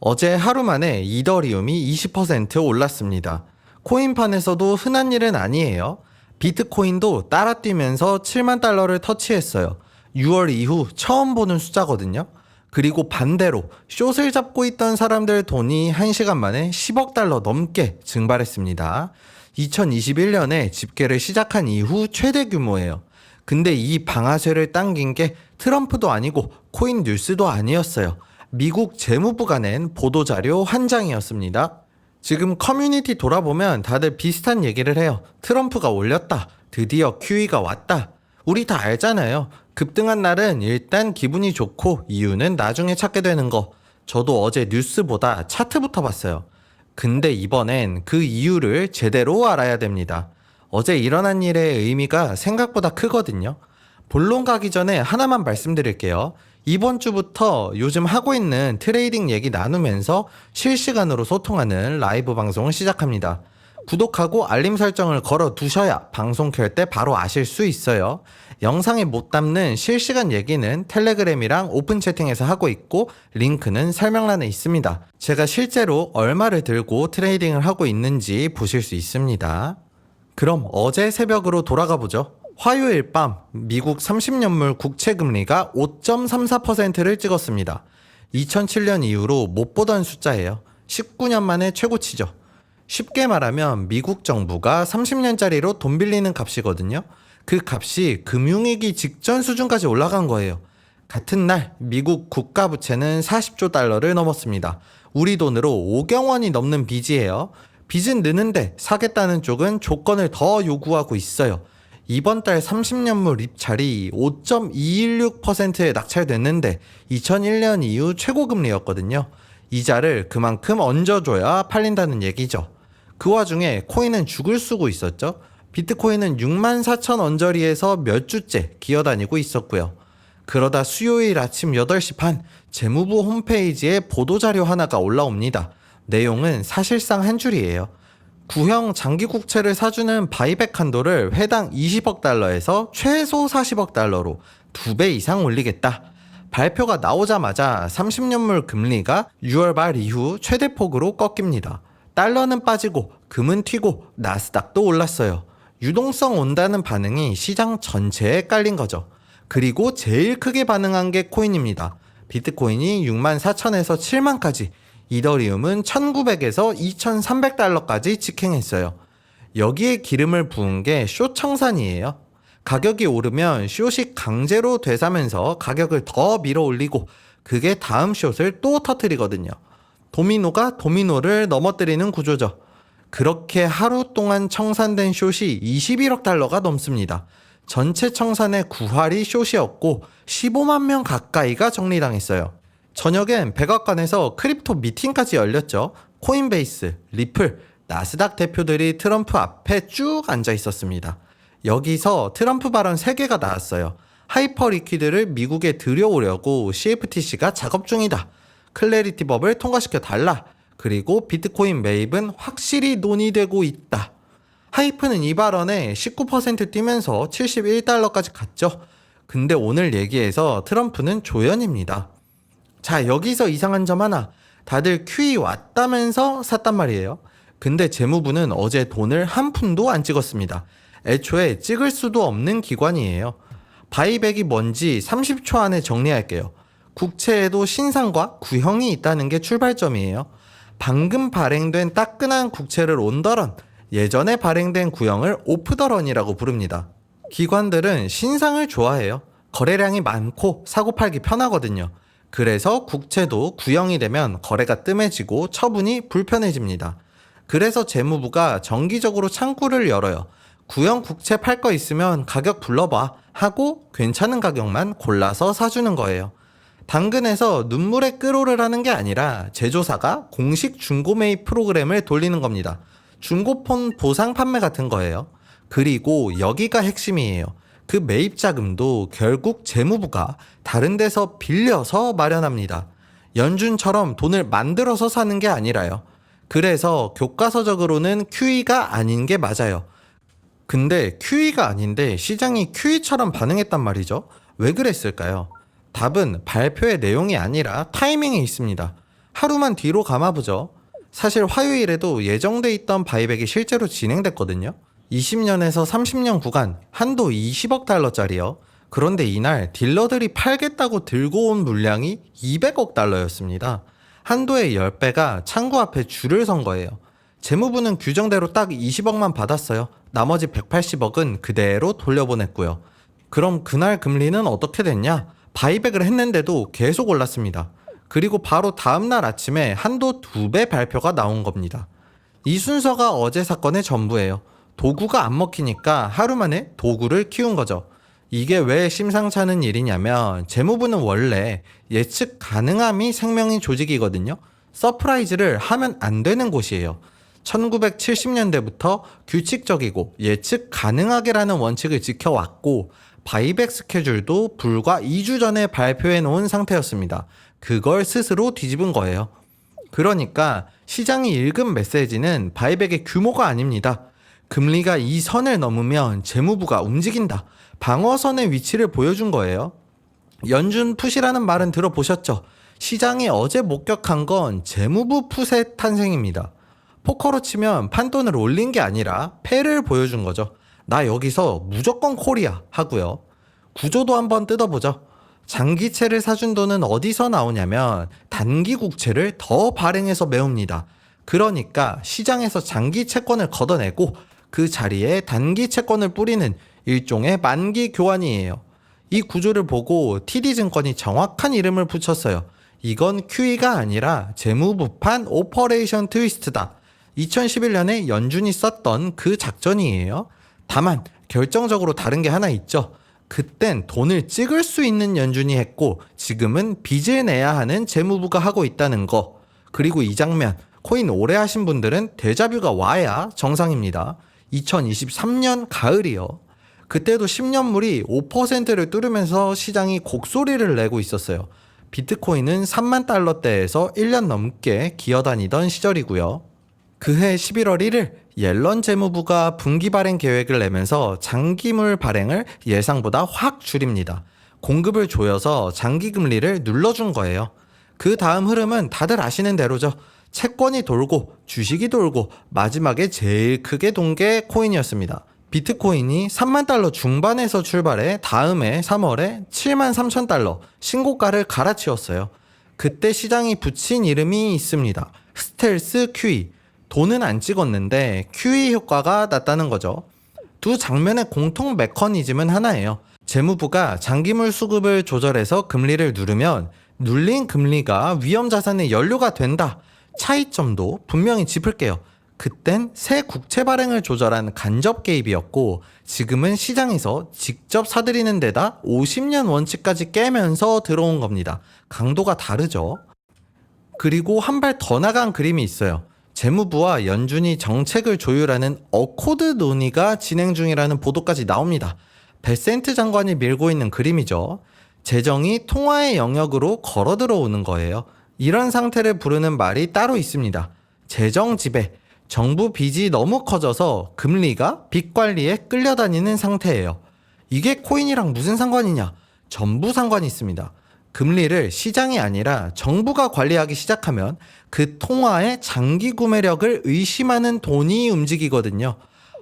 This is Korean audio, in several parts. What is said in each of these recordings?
어제 하루 만에 이더리움이 20% 올랐습니다. 코인판에서도 흔한 일은 아니에요. 비트코인도 따라 뛰면서 7만 달러를 터치했어요. 6월 이후 처음 보는 숫자거든요. 그리고 반대로 숏을 잡고 있던 사람들 돈이 1시간 만에 10억 달러 넘게 증발했습니다. 2021년에 집계를 시작한 이후 최대 규모예요. 근데 이 방아쇠를 당긴 게 트럼프도 아니고 코인 뉴스도 아니었어요. 미국 재무부가 낸 보도자료 한 장이었습니다. 지금 커뮤니티 돌아보면 다들 비슷한 얘기를 해요. 트럼프가 올렸다. 드디어 QE가 왔다. 우리 다 알잖아요. 급등한 날은 일단 기분이 좋고 이유는 나중에 찾게 되는 거. 저도 어제 뉴스보다 차트부터 봤어요. 근데 이번엔 그 이유를 제대로 알아야 됩니다. 어제 일어난 일의 의미가 생각보다 크거든요. 본론 가기 전에 하나만 말씀드릴게요. 이번 주부터 요즘 하고 있는 트레이딩 얘기 나누면서 실시간으로 소통하는 라이브 방송을 시작합니다. 구독하고 알림 설정을 걸어 두셔야 방송 켤 때 바로 아실 수 있어요. 영상에 못 담는 실시간 얘기는 텔레그램이랑 오픈 채팅에서 하고 있고 링크는 설명란에 있습니다. 제가 실제로 얼마를 들고 트레이딩을 하고 있는지 보실 수 있습니다. 그럼 어제 새벽으로 돌아가 보죠. 화요일 밤 미국 30년물 국채금리가 5.34%를 찍었습니다. 2007년 이후로 못 보던 숫자예요. 19년 만에 최고치죠. 쉽게 말하면 미국 정부가 30년짜리로 돈 빌리는 값이거든요. 그 값이 금융위기 직전 수준까지 올라간 거예요. 같은 날 미국 국가부채는 40조 달러를 넘었습니다. 우리 돈으로 5경 원이 넘는 빚이에요. 빚은 느는데 사겠다는 쪽은 조건을 더 요구하고 있어요. 이번 달 30년물 입찰이 5.216%에 낙찰됐는데 2001년 이후 최고금리였거든요. 이자를 그만큼 얹어줘야 팔린다는 얘기죠. 그 와중에 코인은 죽을 쓰고 있었죠. 비트코인은 64,000 언저리에서 몇 주째 기어다니고 있었고요. 그러다 수요일 아침 8시 반 재무부 홈페이지에 보도자료 하나가 올라옵니다. 내용은 사실상 한 줄이에요. 구형 장기국채를 사주는 바이백 한도를 회당 20억 달러에서 최소 40억 달러로 2배 이상 올리겠다. 발표가 나오자마자 30년물 금리가 6월 말 이후 최대폭으로 꺾입니다. 달러는 빠지고 금은 튀고 나스닥도 올랐어요. 유동성 온다는 반응이 시장 전체에 깔린 거죠. 그리고 제일 크게 반응한 게 코인입니다. 비트코인이 64,000에서 7만까지, 이더리움은 1900에서 2300달러까지 직행했어요. 여기에 기름을 부은 게 숏 청산이에요. 가격이 오르면 숏이 강제로 되사면서 가격을 더 밀어 올리고 그게 다음 숏을 또 터뜨리거든요. 도미노가 도미노를 넘어뜨리는 구조죠. 그렇게 하루 동안 청산된 숏이 21억 달러가 넘습니다. 전체 청산의 9할이 숏이었고 15만 명 가까이가 정리당했어요. 저녁엔 백악관에서 크립토 미팅까지 열렸죠. 코인베이스, 리플, 나스닥 대표들이 트럼프 앞에 쭉 앉아 있었습니다. 여기서 트럼프 발언 3개가 나왔어요. 하이퍼 리퀴드를 미국에 들여오려고 CFTC가 작업 중이다. 클래리티 법을 통과시켜 달라. 그리고 비트코인 매입은 확실히 논의되고 있다. 하이프는 이 발언에 19% 뛰면서 71달러까지 갔죠. 근데 오늘 얘기에서 트럼프는 조연입니다. 자, 여기서 이상한 점 하나. 다들 QE 왔다면서 샀단 말이에요. 근데 재무부는 어제 돈을 한 푼도 안 찍었습니다. 애초에 찍을 수도 없는 기관이에요. 바이백이 뭔지 30초 안에 정리할게요. 국채에도 신상과 구형이 있다는 게 출발점이에요. 방금 발행된 따끈한 국채를 온더런, 예전에 발행된 구형을 오프더런이라고 부릅니다. 기관들은 신상을 좋아해요. 거래량이 많고 사고팔기 편하거든요. 그래서 국채도 구형이 되면 거래가 뜸해지고 처분이 불편해집니다. 그래서 재무부가 정기적으로 창구를 열어요. 구형 국채 팔 거 있으면 가격 불러봐 하고 괜찮은 가격만 골라서 사주는 거예요. 당근에서 눈물의 끓오를 하는 게 아니라 제조사가 공식 중고 매입 프로그램을 돌리는 겁니다. 중고폰 보상 판매 같은 거예요. 그리고 여기가 핵심이에요. 그 매입 자금도 결국 재무부가 다른 데서 빌려서 마련합니다. 연준처럼 돈을 만들어서 사는 게 아니라요. 그래서 교과서적으로는 QE가 아닌 게 맞아요. 근데 QE가 아닌데 시장이 QE처럼 반응했단 말이죠. 왜 그랬을까요? 답은 발표의 내용이 아니라 타이밍에 있습니다. 하루만 뒤로 감아보죠. 사실 화요일에도 예정돼 있던 바이백이 실제로 진행됐거든요. 20년에서 30년 구간 한도 20억 달러짜리요. 그런데 이날 딜러들이 팔겠다고 들고 온 물량이 200억 달러였습니다. 한도의 10배가 창구 앞에 줄을 선 거예요. 재무부는 규정대로 딱 20억만 받았어요. 나머지 180억은 그대로 돌려보냈고요. 그럼 그날 금리는 어떻게 됐냐? 바이백을 했는데도 계속 올랐습니다. 그리고 바로 다음날 아침에 한도 2배 발표가 나온 겁니다. 이 순서가 어제 사건의 전부예요. 도구가 안 먹히니까 하루 만에 도구를 키운 거죠. 이게 왜 심상찮은 일이냐면 재무부는 원래 예측 가능함이 생명인 조직이거든요. 서프라이즈를 하면 안 되는 곳이에요. 1970년대부터 규칙적이고 예측 가능하게라는 원칙을 지켜왔고 바이백 스케줄도 불과 2주 전에 발표해 놓은 상태였습니다. 그걸 스스로 뒤집은 거예요. 그러니까 시장이 읽은 메시지는 바이백의 규모가 아닙니다. 금리가 이 선을 넘으면 재무부가 움직인다. 방어선의 위치를 보여준 거예요. 연준 푸시라는 말은 들어보셨죠? 시장이 어제 목격한 건 재무부 푸세 탄생입니다. 포커로 치면 판돈을 올린 게 아니라 패를 보여준 거죠. 나 여기서 무조건 콜이야 하고요. 구조도 한번 뜯어보죠. 장기채를 사준 돈은 어디서 나오냐면 단기 국채를 더 발행해서 메웁니다. 그러니까 시장에서 장기 채권을 걷어내고 그 자리에 단기 채권을 뿌리는 일종의 만기 교환이에요. 이 구조를 보고 TD증권이 정확한 이름을 붙였어요. 이건 QE가 아니라 재무부판 오퍼레이션 트위스트다. 2011년에 연준이 썼던 그 작전이에요. 다만 결정적으로 다른 게 하나 있죠. 그땐 돈을 찍을 수 있는 연준이 했고 지금은 빚을 내야 하는 재무부가 하고 있다는 거. 그리고 이 장면 코인 오래 하신 분들은 데자뷰가 와야 정상입니다. 2023년 가을이요. 그때도 10년물이 5%를 뚫으면서 시장이 곡소리를 내고 있었어요. 비트코인은 3만 달러대에서 1년 넘게 기어다니던 시절이고요. 그해 11월 1일 옐런 재무부가 분기 발행 계획을 내면서 장기물 발행을 예상보다 확 줄입니다. 공급을 조여서 장기 금리를 눌러준 거예요. 그 다음 흐름은 다들 아시는 대로죠. 채권이 돌고 주식이 돌고 마지막에 제일 크게 돈 게 코인이었습니다. 비트코인이 3만 달러 중반에서 출발해 다음해 3월에 7만 3천 달러 신고가를 갈아치웠어요. 그때 시장이 붙인 이름이 있습니다. 스텔스 QE. 돈은 안 찍었는데 QE 효과가 났다는 거죠. 두 장면의 공통 메커니즘은 하나예요. 재무부가 장기물 수급을 조절해서 금리를 누르면 눌린 금리가 위험자산의 연료가 된다. 차이점도 분명히 짚을게요. 그땐 새 국채 발행을 조절한 간접 개입이었고 지금은 시장에서 직접 사들이는 데다 50년 원칙까지 깨면서 들어온 겁니다. 강도가 다르죠. 그리고 한 발 더 나간 그림이 있어요. 재무부와 연준이 정책을 조율하는 어코드 논의가 진행 중이라는 보도까지 나옵니다. 베센트 장관이 밀고 있는 그림이죠. 재정이 통화의 영역으로 걸어 들어오는 거예요. 이런 상태를 부르는 말이 따로 있습니다. 재정 지배. 정부 빚이 너무 커져서 금리가 빚 관리에 끌려다니는 상태예요. 이게 코인이랑 무슨 상관이냐? 전부 상관이 있습니다. 금리를 시장이 아니라 정부가 관리하기 시작하면 그 통화의 장기 구매력을 의심하는 돈이 움직이거든요.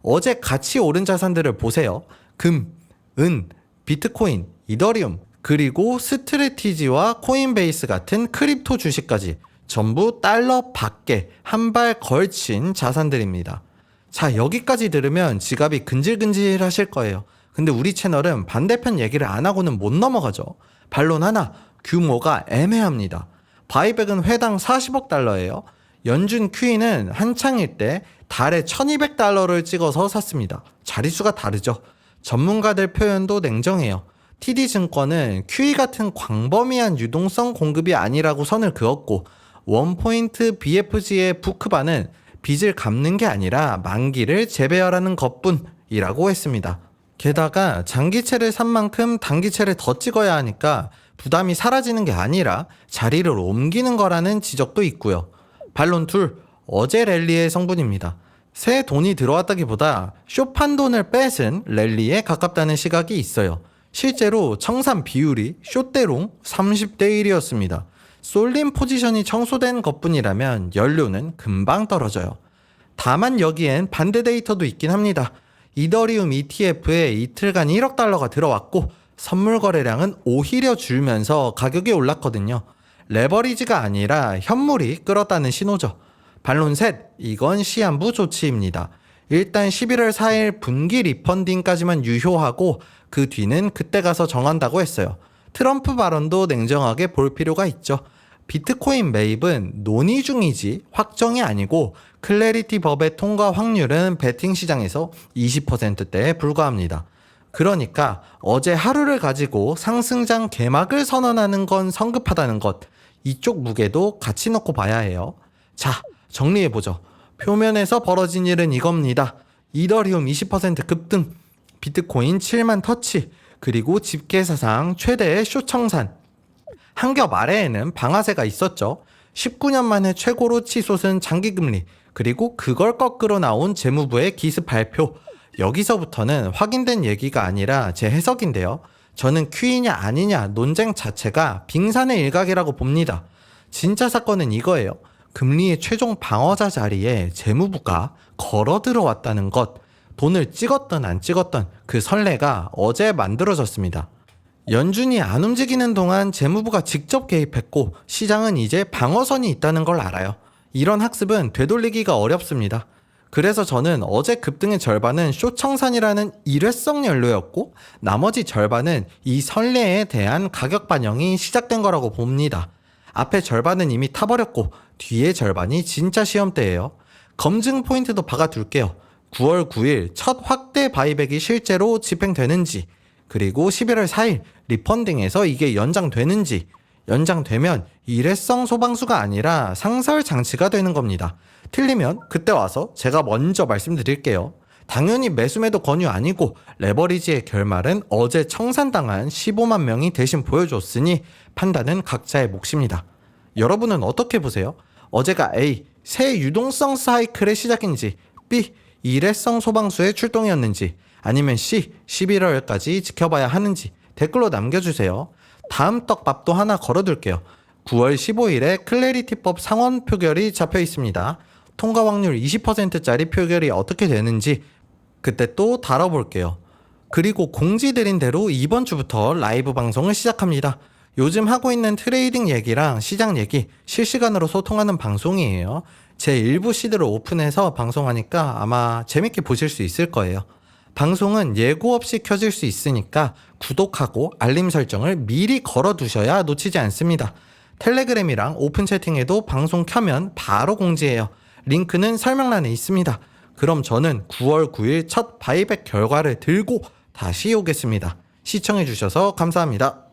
어제 같이 오른 자산들을 보세요. 금, 은, 비트코인, 이더리움, 그리고 스트레티지와 코인베이스 같은 크립토 주식까지 전부 달러 밖에 한 발 걸친 자산들입니다. 자, 여기까지 들으면 지갑이 근질근질 하실 거예요. 근데 우리 채널은 반대편 얘기를 안 하고는 못 넘어가죠. 반론 하나, 규모가 애매합니다. 바이백은 회당 40억 달러예요. 연준 QE는 한창일 때 달에 1200달러를 찍어서 샀습니다. 자릿수가 다르죠. 전문가들 표현도 냉정해요. TD증권은 QE 같은 광범위한 유동성 공급이 아니라고 선을 그었고 원포인트 BFG의 부크바는 빚을 갚는 게 아니라 만기를 재배열하는 것뿐이라고 했습니다. 게다가 장기채를 산 만큼 단기채를 더 찍어야 하니까 부담이 사라지는 게 아니라 자리를 옮기는 거라는 지적도 있고요. 반론 둘, 어제 랠리의 성분입니다. 새 돈이 들어왔다기보다 쇼판 돈을 뺏은 랠리에 가깝다는 시각이 있어요. 실제로 청산 비율이 쇼대롱 30대 1이었습니다. 쏠림 포지션이 청소된 것뿐이라면 연료는 금방 떨어져요. 다만 여기엔 반대 데이터도 있긴 합니다. 이더리움 ETF에 이틀간 1억 달러가 들어왔고 선물 거래량은 오히려 줄면서 가격이 올랐거든요. 레버리지가 아니라 현물이 끌었다는 신호죠. 반론 셋, 이건 시한부 조치입니다. 일단 11월 4일 분기 리펀딩까지만 유효하고 그 뒤는 그때 가서 정한다고 했어요. 트럼프 발언도 냉정하게 볼 필요가 있죠. 비트코인 매입은 논의 중이지 확정이 아니고 클래리티 법의 통과 확률은 베팅 시장에서 20%대에 불과합니다. 그러니까 어제 하루를 가지고 상승장 개막을 선언하는 건 성급하다는 것, 이쪽 무게도 같이 놓고 봐야 해요. 자, 정리해보죠. 표면에서 벌어진 일은 이겁니다. 이더리움 20% 급등, 비트코인 7만 터치, 그리고 집계사상 최대의 쇼청산. 한 겹 아래에는 방아쇠가 있었죠. 19년 만에 최고로 치솟은 장기금리, 그리고 그걸 거꾸로 나온 재무부의 기습 발표. 여기서부터는 확인된 얘기가 아니라 제 해석인데요. 저는 Q이냐 아니냐 논쟁 자체가 빙산의 일각이라고 봅니다. 진짜 사건은 이거예요. 금리의 최종 방어자 자리에 재무부가 걸어 들어왔다는 것. 돈을 찍었던 안 찍었던 그 선례가 어제 만들어졌습니다. 연준이 안 움직이는 동안 재무부가 직접 개입했고 시장은 이제 방어선이 있다는 걸 알아요. 이런 학습은 되돌리기가 어렵습니다. 그래서 저는 어제 급등의 절반은 쇼청산이라는 일회성 연료였고 나머지 절반은 이 선례에 대한 가격 반영이 시작된 거라고 봅니다. 앞에 절반은 이미 타버렸고 뒤에 절반이 진짜 시험대예요. 검증 포인트도 박아둘게요. 9월 9일 첫 확대 바이백이 실제로 집행되는지, 그리고 11월 4일 리펀딩에서 이게 연장되는지, 연장되면 일회성 소방수가 아니라 상설 장치가 되는 겁니다. 틀리면 그때 와서 제가 먼저 말씀드릴게요. 당연히 매수매도 권유 아니고 레버리지의 결말은 어제 청산당한 15만 명이 대신 보여줬으니 판단은 각자의 몫입니다. 여러분은 어떻게 보세요? 어제가 A, 새 유동성 사이클의 시작인지, B, 일회성 소방수의 출동이었는지, 아니면 C, 11월까지 지켜봐야 하는지 댓글로 남겨주세요. 다음 떡밥도 하나 걸어둘게요. 9월 15일에 클래리티법 상원 표결이 잡혀 있습니다. 통과 확률 20%짜리 표결이 어떻게 되는지 그때 또 다뤄볼게요. 그리고 공지드린 대로 이번 주부터 라이브 방송을 시작합니다. 요즘 하고 있는 트레이딩 얘기랑 시장 얘기 실시간으로 소통하는 방송이에요. 제 일부 시드를 오픈해서 방송하니까 아마 재밌게 보실 수 있을 거예요. 방송은 예고 없이 켜질 수 있으니까 구독하고 알림 설정을 미리 걸어두셔야 놓치지 않습니다. 텔레그램이랑 오픈 채팅에도 방송 켜면 바로 공지해요. 링크는 설명란에 있습니다. 그럼 저는 9월 9일 첫 바이백 결과를 들고 다시 오겠습니다. 시청해주셔서 감사합니다.